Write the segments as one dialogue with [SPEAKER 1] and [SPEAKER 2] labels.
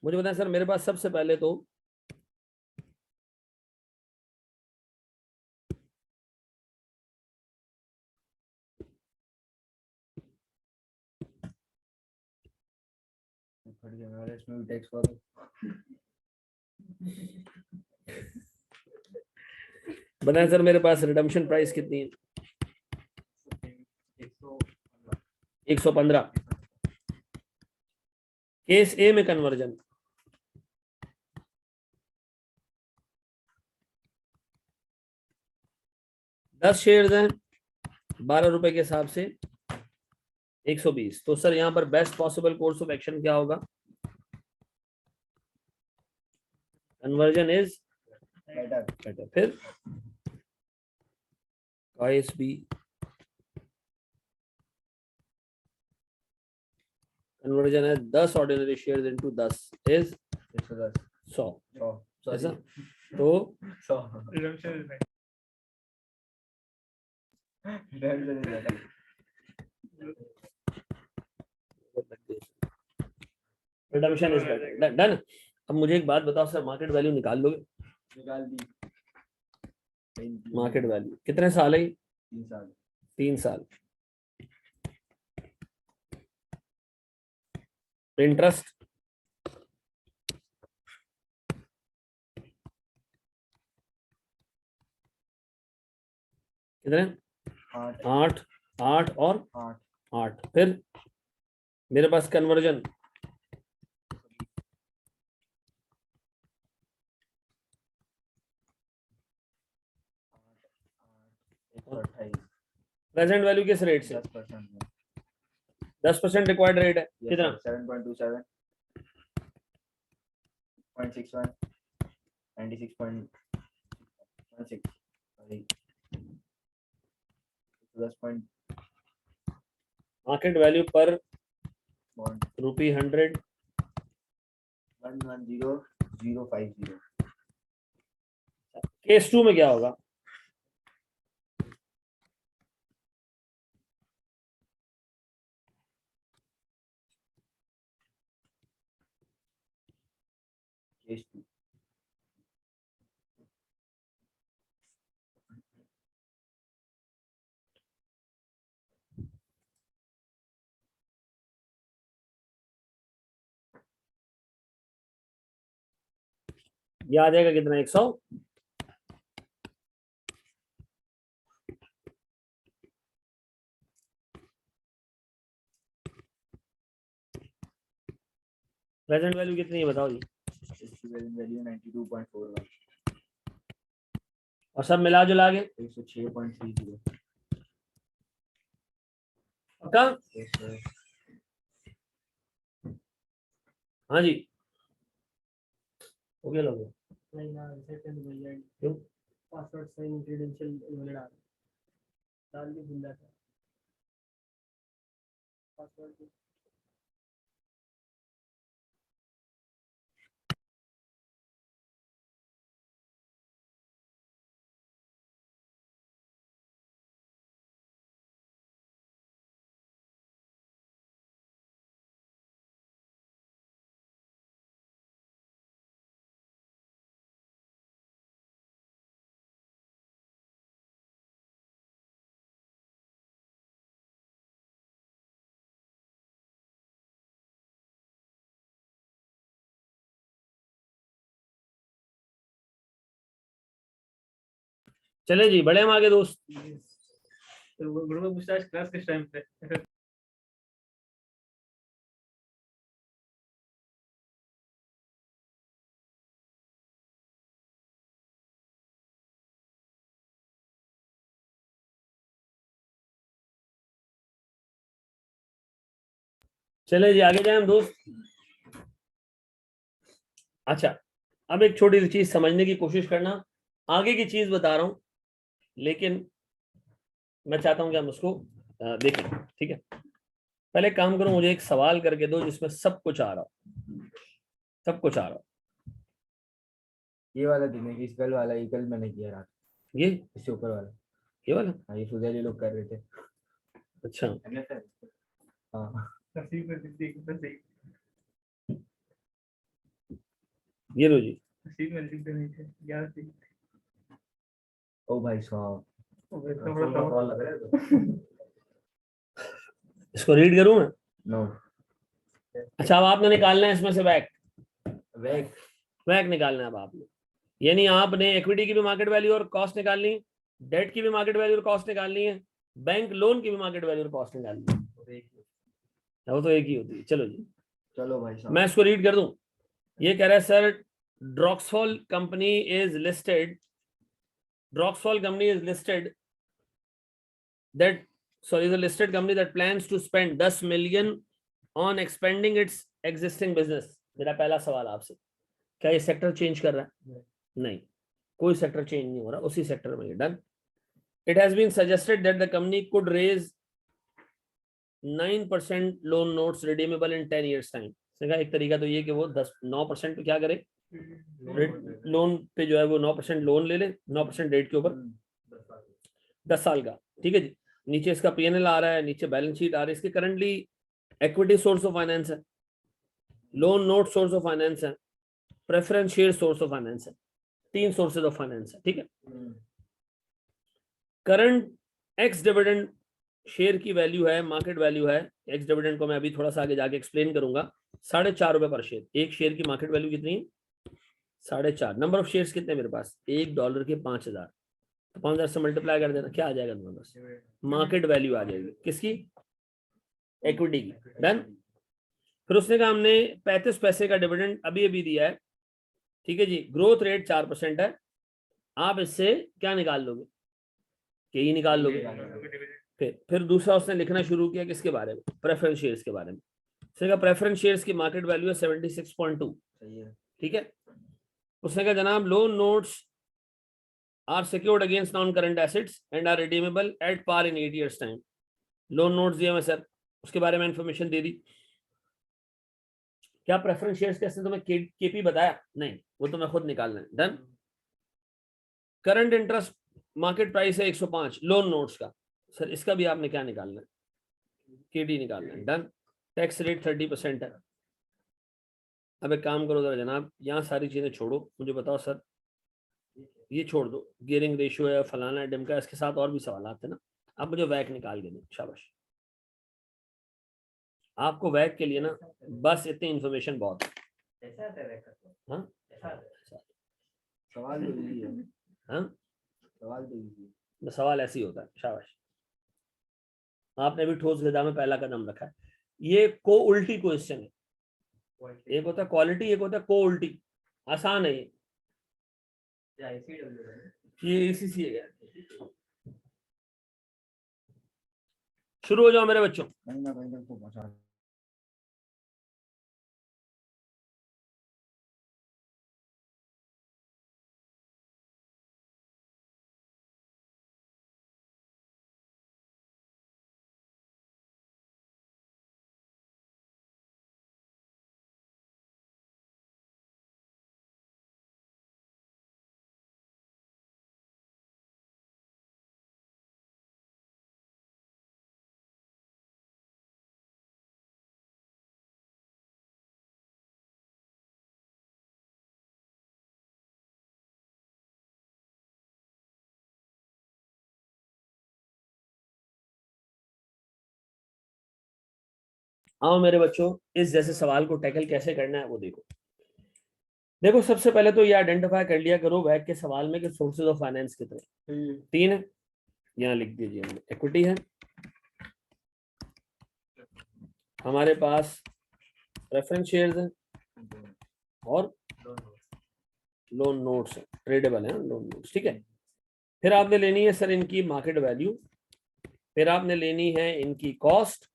[SPEAKER 1] मुझे बताएं सर, मेरे पास सबसे पहले तो
[SPEAKER 2] इसमें भी टैक्स करो।
[SPEAKER 1] बताएं सर, मेरे पास रिडम्पशन प्राइस कितनी है? 115। केस ए में कन्वर्जन 10 शेयर्स हैं, 12 रुपए के हिसाब से 120। तो सर यहाँ पर best possible course of action क्या होगा? Conversion is better. फिर ISB कन्वर्जन है 10 ऑर्डिनरी शेयर्स इनटू 10 इज 100। ऐसा तो रिडम्पशन इज बेटर। डन। अब मुझे एक बात बताओ सर, मार्केट वैल्यू निकाल लोगे?
[SPEAKER 2] निकाल दी।
[SPEAKER 1] मार्केट वैल्यू कितने साल है?
[SPEAKER 2] 3 साल।
[SPEAKER 1] 3 साल। इंटरेस्ट कितने? 8 8 और 8। फिर मेरे पास कन्वर्जन
[SPEAKER 2] 28।
[SPEAKER 1] प्रेजेंट वैल्यू किस रेट से? 10% रिक्वायर्ड रेट है कितना?
[SPEAKER 2] 7.27 0.61 96.16 10
[SPEAKER 1] मार्केट वैल्यू पर
[SPEAKER 2] ₹110,050
[SPEAKER 1] केस 2 में क्या होगा?
[SPEAKER 2] केस 2
[SPEAKER 1] ये आ जाएगा कितना? 100। प्रेजेंट वैल्यू कितनी है बताओ जी?
[SPEAKER 2] वैल्यू 92.41
[SPEAKER 1] और सब मिला जुला के
[SPEAKER 2] 106.30
[SPEAKER 1] पक्का? हाँ जी, हो गया लोग? क्यों?
[SPEAKER 3] पासवर्ड सही क्रेडेंशियल डाल के भूल जाता पासवर्ड।
[SPEAKER 1] चले जी, बड़े हम आगे दोस्त।
[SPEAKER 3] ग्रुप में पूछता है क्लास किस टाइम पे?
[SPEAKER 1] चले जी, आगे जाए हम दोस्त। अच्छा, अब एक छोटी सी चीज समझने की कोशिश करना। आगे की चीज बता रहा हूं, लेकिन मैं चाहता हूं कि हम उसको देखें। ठीक है, पहले काम करो, मुझे एक सवाल करके दो जिसमें सब कुछ आ रहा हो, सब कुछ आ रहा हो।
[SPEAKER 2] ये वाला दिन इस कल वाला ये कल मैंने किया रात।
[SPEAKER 1] ये
[SPEAKER 2] इससे ऊपर वाला
[SPEAKER 1] ये वाला?
[SPEAKER 2] हाँ, ये सुधेली लोग कर रहे थे।
[SPEAKER 1] अच्छा,
[SPEAKER 2] हाँ
[SPEAKER 1] ये लो जी,
[SPEAKER 3] अस्सी में लिख देनी चाहिए 11 से।
[SPEAKER 2] ओ भाई साहब,
[SPEAKER 3] ओके, तो थोड़ा कम।
[SPEAKER 2] लग रहा है तो।
[SPEAKER 1] इसको रीड करूं मैं?
[SPEAKER 2] नो,
[SPEAKER 1] अच्छा, अब आपने निकालना है इसमें से वैक,
[SPEAKER 2] वैक
[SPEAKER 1] वैक निकालना है अब आपने, यानी आपने इक्विटी की भी मार्केट वैल्यू और कॉस्ट निकालनी है, डेट की भी मार्केट वैल्यू और कॉस्ट निकालनी है, बैंक लोन की भी मार्केट वैल्यू और कॉस्ट निकालनी है। वो तो एक ही होती है। चलो जी,
[SPEAKER 2] चलो भाई साहब,
[SPEAKER 1] मैं इसको रीड कर दूं। ये कह रहा है सर, ड्रॉक्सफॉल कंपनी इज लिस्टेड, ड्रॉक्सफॉल company is listed that sorry is a listed company that plans to spend 10 million on expanding its existing business। मेरा पहला सवाल आपसे, क्या ये सेक्टर चेंज कर रहा है? नहीं, कोई सेक्टर चेंज नहीं हो रहा, उसी सेक्टर में। Done. It has been suggested that the company could raise 9% loan notes redeemable in 10 years time. एक तरीका तो ये कि वो 9% पे क्या करे, लोन पे जो है वो 9% लोन ले ले, 9% रेट के ऊपर 10 साल का। ठीक है जी। नीचे इसका पीएनएल आ रहा है, नीचे बैलेंस शीट आ रही है। इसके currently equity source of finance है, loan note source of finance है, preference share source of finance है, 3 सोर्सेज ऑफ फाइनेंस है। ठीक है। करंट एक्स डिविडेंड शेयर की वैल्यू है, मार्केट वैल्यू है। एक्स डिविडेंड को मैं अभी थोड़ा सा आगे जाके एक्सप्लेन करूंगा। 4.5 रुपए पर शेयर। एक शेयर की मार्केट वैल्यू कितनी है? 4.5। नंबर ऑफ शेयर्स कितने मेरे पास? $1 के 5,000। तो 5,000 से मल्टीप्लाई कर देना, क्या आ जाएगा तुम्हारे पास? मार्केट वैल्यू आ जाएगी किसकी? इक्विटी की। डन। फिर उसने कहा हमने 35 पैसे का डिविडेंड अभी अभी दिया है। ठीक है जी। ग्रोथ रेट 4% है। आप इससे क्या निकाल लोगे? के ही निकाल लोगे। फिर दूसरा उसने लिखना शुरू किया किसके बारे में? प्रेफरेंस शेयर्स के बारे में। उसने कहा प्रेफरेंस शेयर्स की मार्केट वैल्यू है 76.2। ठीक है। उसने कहा जनाब loan notes are secured against non-current assets and are redeemable at par in 8 years time। Loan notes दिए मैं सर, उसके बारे में इंफॉर्मेशन दे दी। क्या प्रेफरेंस शेयर्स कैसे तुम्हें केपी बताया? नहीं, वो तुम्हें खुद निकालना है। Done. Current interest market price है 105 लोन नोट्स का। सर इसका भी आपने क्या निकालना है? केडी निकालना है। डन। टैक्स रेट 30% है। अब एक काम करो जरा जनाब, यहाँ सारी चीजें छोड़ो, मुझे बताओ सर, ये छोड़ दो, गियरिंग रेशियो है, फलाना है, डिमका, इसके साथ और भी सवाल आते हैं ना। अब मुझे वैक निकाल के दो। शाबाश। आपको वैक के लिए ना बस इतनी इंफॉर्मेशन बहुत है। हाँ?
[SPEAKER 2] सवाल तो इजी है।
[SPEAKER 1] हाँ?
[SPEAKER 2] सवाल तो इजी है।
[SPEAKER 1] सवाल ऐसे ही होता है। शाबाश। आपने भी ठोस गदा में पहला कदम रखा है। ये को उल्टी क्वेश्चन है। एक होता है क्वालिटी, एक होता है को उल्टी। आसान है ये इसी है। शुरू हो जाओ मेरे बच्चों।
[SPEAKER 2] कहीं ना कहीं तक तो पहुंचा।
[SPEAKER 1] आओ मेरे बच्चों, इस जैसे सवाल को टैकल कैसे करना है वो देखो। देखो सबसे पहले तो ये आइडेंटिफाई कर लिया करो वैक के सवाल में कि सोर्सेज ऑफ फाइनेंस कितने? 3 है। यहाँ लिख दीजिए, इक्विटी है, हमारे पास प्रेफरेंस शेयर्स हैं और लोन नोट्स हैं, ट्रेडेबल है लोन नोट्स। ठीक है। फिर आपने लेनी है सर इनकी मार्केट वैल्यू, फिर आपने लेनी है इनकी कॉस्ट,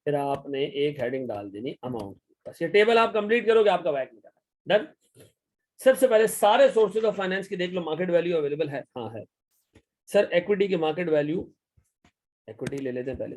[SPEAKER 1] फिर आपने एक हेडिंग डाल देनी अमाउंट। बस ये टेबल आप कंप्लीट करोगे, आपका वैक निकला। डन। सबसे पहले सारे सोर्सेज ऑफ फाइनेंस की देख लो, मार्केट वैल्यू अवेलेबल है? हाँ है। सर इक्विटी की मार्केट वैल्यू, इक्विटी ले लेते हैं पहले।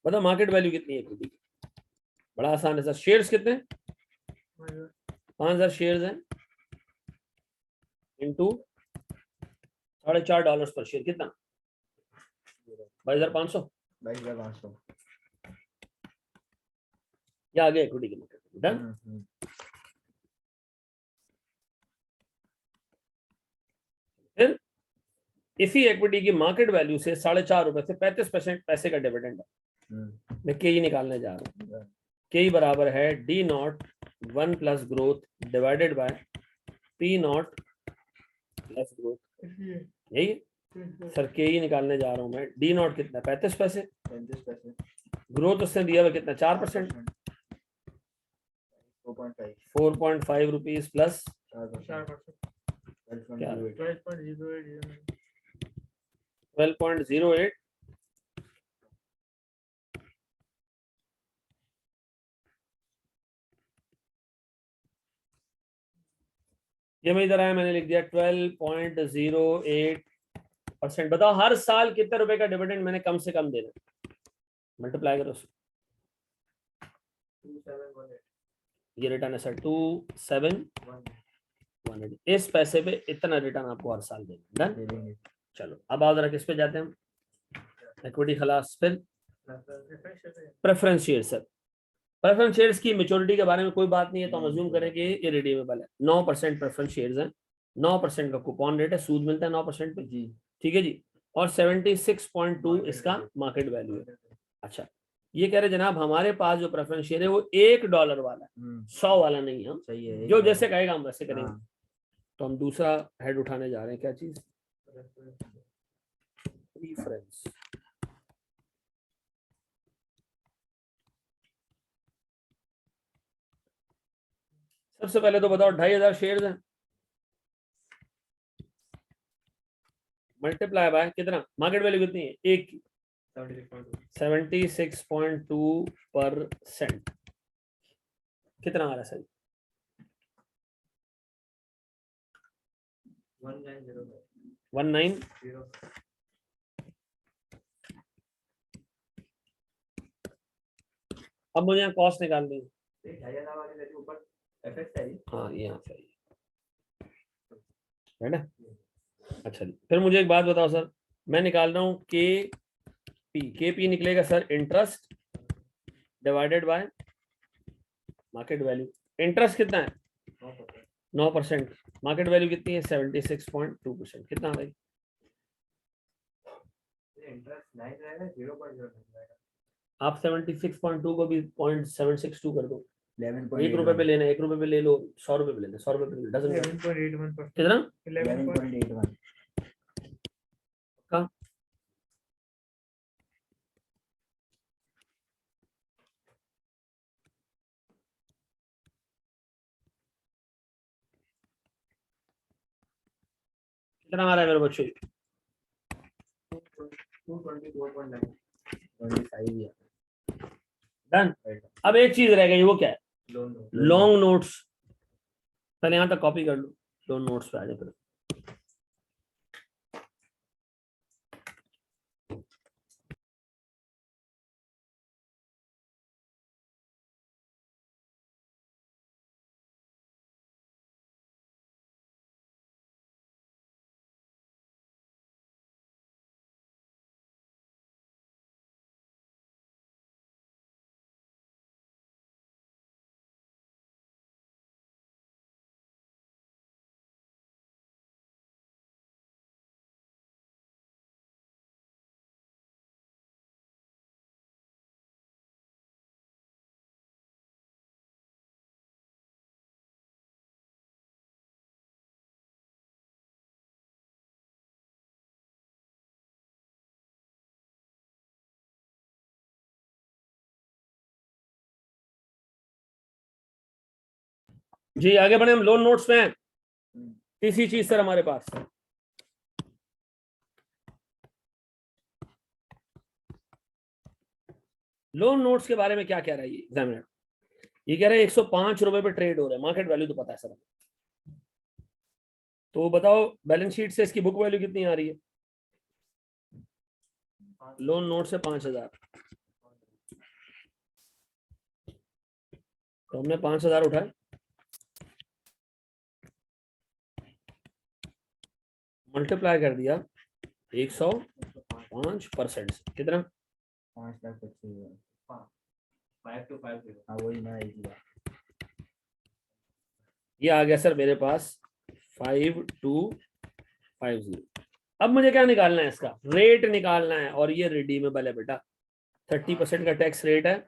[SPEAKER 1] बताओ मार्केट वैल्यू कितनी है इक्विटी की? बड़ा आसान है सर। शेयर्स कितने? 5,000 शेयर्स हैं इनटू $4.5 पर शेयर, कितना? 22,500।
[SPEAKER 2] 22,500।
[SPEAKER 1] या आगे इक्विटी की मार्केट वैल्यू। डन। फिर इसी इक्विटी की मार्केट वैल्यू से 4.5 रुपए से 35% पैसे का डिविडेंड है। मैं के निकालने जा रहा हूँ। के बराबर है D not 1 plus growth divided by P not plus growth. यही सर के निकालने जा रहा हूँ मैं। डी नॉट कितना 35 पैसे,
[SPEAKER 2] 35 पैसे,
[SPEAKER 1] ग्रोथ उसने दिया हुआ कितना 4%, 4.5 रुपीज प्लस 12.08। ये मैं इधर आया, मैंने लिख दिया 12.08%। बताओ हर साल कितने रुपए का डिविडेंड मैंने कम से कम देना, मल्टीप्लाई करो। ये रिटर्न है सर 2718। इस पैसे पे इतना रिटर्न आपको हर साल देना। डन। चलो अब आओ जरा किस पे जाते हैं हम, इक्विटी खलास। फिर preference share. Sir preference shares की मेच्योरिटी के बारे में कोई बात नहीं है, तो हम अज्यूम करें कि ये रिडीमेबल है। 9% प्रेफरेंस शेयर्स हैं, 9% का कूपन रेट है, सूद मिलता है 9% पे जी। ठीक है जी। और 76.2 इसका मार्केट वैल्यू है। अच्छा, ये कह रहे जनाब हमारे पास जो प्रेफरेंस शेयर है वो $1 वाला है, 100 वाला नहीं है। सही है, जो जैसे कहेगा हम वैसे करेंगे। तो हम दूसरा हेड उठाने जा रहे हैं, क्या चीज, प्रेफरेंस। सबसे पहले तो बताओ 2500 शेयर्स हैं, मल्टीप्लाई बाय कितना, मार्केट वैल्यू कितनी है एक की 76.2%। कितना आ रहा है सर, 19। अब मुझे यहाँ कॉस्ट निकालनी है। हाँ यहाँ सही है ना। अच्छा जी, फिर मुझे एक बात बताओ सर, मैं निकाल रहा हूँ के पी निकलेगा sir interest divided by market value. Interest कितना है 9%, मार्केट वैल्यू कितनी है 76.2%। कितना भाई, आप 76.2 को भी 0.762 कर दो, 1 रुपए पे लेना, 1 रुपए पे ले लो, 100 रुपए पे लेना, 100 रुपए पे ले, 11.81%। कितना
[SPEAKER 2] 11.81
[SPEAKER 1] का कितना आ रहा है मेरे बच्चे,
[SPEAKER 2] 224.9।
[SPEAKER 1] डन। अब एक चीज रह गई, वो क्या है, लॉन्ग नोट्स। पहले यहां तक कॉपी कर लो, लॉन्ग नोट्स पे आ जाए। फिर जी आगे बढ़े, हम लोन नोट्स में हैं। तीसरी चीज सर हमारे पास, लोन नोट्स के बारे में क्या कह रहा है ये एग्जामिनर, ये कह रहे हैं 105 रुपए पे ट्रेड हो रहा है, मार्केट वैल्यू तो पता है सर। तो बताओ बैलेंस शीट से इसकी बुक वैल्यू कितनी आ रही है, लोन नोट से 5000, तो हमने 5000 उठाए, मल्टीप्लाई कर दिया 105% से, कितना
[SPEAKER 2] 5,25,000।
[SPEAKER 3] 5250
[SPEAKER 2] हाँ वही मैं एक दिया।
[SPEAKER 1] ये आ गया सर मेरे पास 5250। अब मुझे क्या निकालना है, इसका रेट निकालना है, और ये रिडीमेबल है बेटा, 30% का टैक्स रेट है,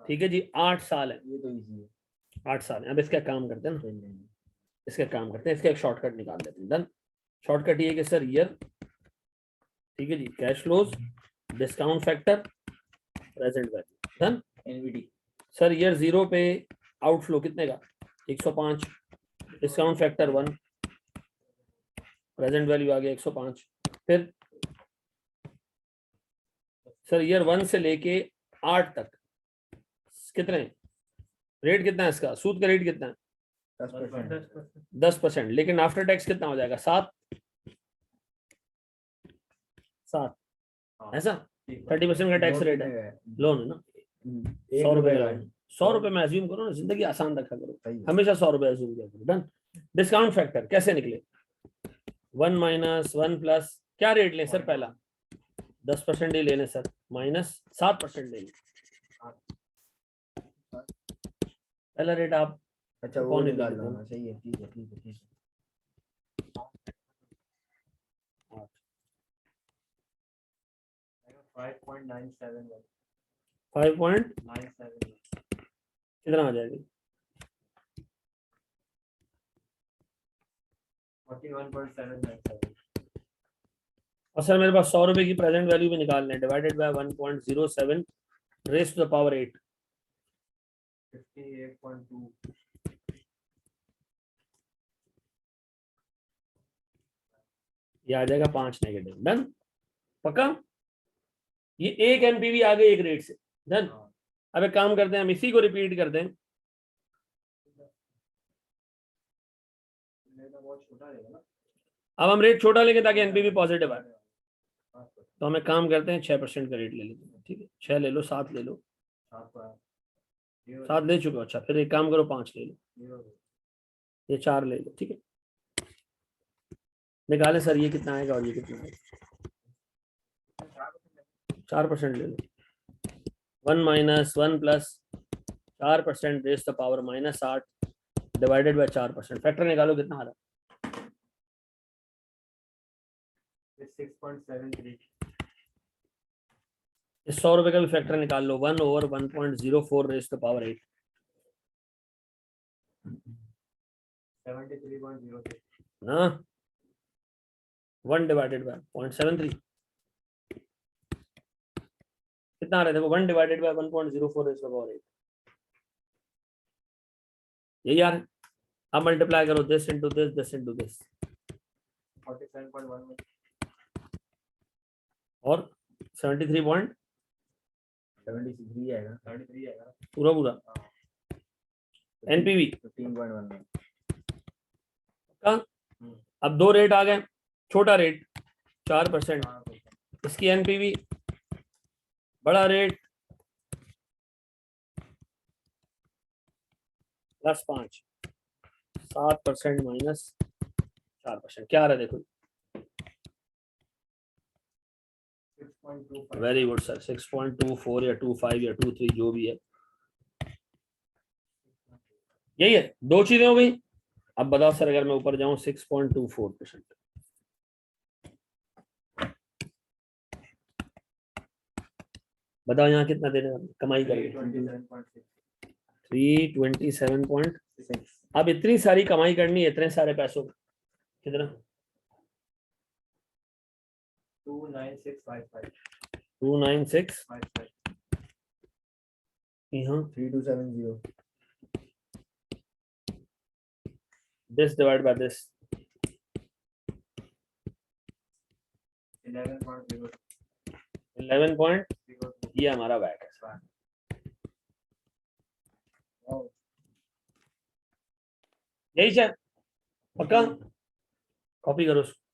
[SPEAKER 1] ठीक है जी, 8 साल है,
[SPEAKER 2] ये तो इजी है,
[SPEAKER 1] 8 साल है। अब इसका काम करते हैं ना,
[SPEAKER 2] खेल लेंगे।
[SPEAKER 1] इसका काम करते हैं, इसका एक शॉर्टकट निकाल देते हैं। डन। शॉर्टकट ये है कि सर ईयर, ठीक है जी, cash flows, discount factor, present value. Done.
[SPEAKER 2] एनवीडी
[SPEAKER 1] सर ईयर 0 पे आउटफ्लो कितने का, 105, डिस्काउंट फैक्टर 1, प्रेजेंट वैल्यू आ गया 105। फिर सर ईयर 1 से लेके 8 तक कितने, रेट कितना है इसका, सूद का रेट कितना है,
[SPEAKER 2] 10%।
[SPEAKER 1] 10%, लेकिन आफ्टर टैक्स कितना हो जाएगा, 7 ऐसा, 30% का टैक्स रेट है, लोन है ना, 100 रुपए का लोन, 100 रुपए में अज्यूम करो ना, जिंदगी आसान रखा करो, हमेशा 100 रुपए अज्यूम किया करो। डन। डिस्काउंट फैक्टर कैसे निकले, 1 माइनस 1 प्लस, क्या रेट लें सर, पहला 10% ही लेने सर, माइनस 7% लेंगे, पहला रेट आप
[SPEAKER 2] अच्छा वो
[SPEAKER 1] कौन
[SPEAKER 2] निकाल
[SPEAKER 1] निकाल
[SPEAKER 2] लूंगा, सही है, ठीक है ठीक है ठीक है।
[SPEAKER 3] 5.971
[SPEAKER 1] 5.97 कितना आ जाएगी,
[SPEAKER 3] 41.797
[SPEAKER 1] और सर मेरे पास 100 रुपए की प्रेजेंट वैल्यू भी निकालना है, divided by 1.07 raise to the power 8,
[SPEAKER 3] 58.2
[SPEAKER 1] ये आ जाएगा 5 नेगेटिव। डन। पक्का, ये एक एनपीवी आ गई एक रेट से। डन। अब एक काम करते हैं, हम इसी को रिपीट करते हैं,
[SPEAKER 3] बहुत छोटा रहेगा ना,
[SPEAKER 1] अब हम रेट छोटा लेंगे ताकि एनपीवी पॉजिटिव आए, तो हम एक काम करते हैं 6% का रेट ले लेते हैं, ठीक है, 6 ले लो, 7 ले लो, 7 ले चुके हो, अच्छा फिर एक काम करो 5 ले लो, ये 4 ले लो, ठीक है, निकाले सर ये कितना आएगा और ये कितना आएगा, 4% ले लो, 1 minus 1 plus 4% raise the power -8 divided by 4%, factor निकालो कितना आ रहा है,
[SPEAKER 3] 6.73
[SPEAKER 1] इस 100 रुपए का भी फैक्टर निकाल लो, 1/1.04 रेस द पावर 8,
[SPEAKER 3] 73.06
[SPEAKER 1] ना 1 डिवाइडेड बाय 0.73 कितना आ रहा है, देखो 1 divided by 1.04 raise the power 8, यही आ रहा है। अब मल्टीप्लाई करो this into this, this into this,
[SPEAKER 3] 47.11
[SPEAKER 1] और 73
[SPEAKER 2] 73 आएगा,
[SPEAKER 3] 73 आएगा,
[SPEAKER 1] पूरा पूरा एनपीवी
[SPEAKER 2] 15.11।
[SPEAKER 1] का। अब दो रेट आ गए, छोटा रेट 4%, इसकी एनपीवी, बड़ा रेट +5, 7% माइनस 4%, क्या आ रहा है देखो,
[SPEAKER 3] 6.25
[SPEAKER 1] वेरी गुड सर, 6.24 या 25 या 23 जो भी है, यही है, दो चीजें हो गई। अब बताओ सर अगर मैं ऊपर जाऊं 6.24%, बताओ यहाँ कितना देने वाले कमाई करेंगे, 327.6। अब इतनी सारी कमाई करनी है, इतने सारे पैसों का, कितना,
[SPEAKER 3] 29655
[SPEAKER 1] 296, यहाँ
[SPEAKER 2] 3270
[SPEAKER 1] this divided by this,
[SPEAKER 3] 11.0
[SPEAKER 1] 11 point, ये हमारा बैक है, यही सर, पक्का कॉपी करो उसको।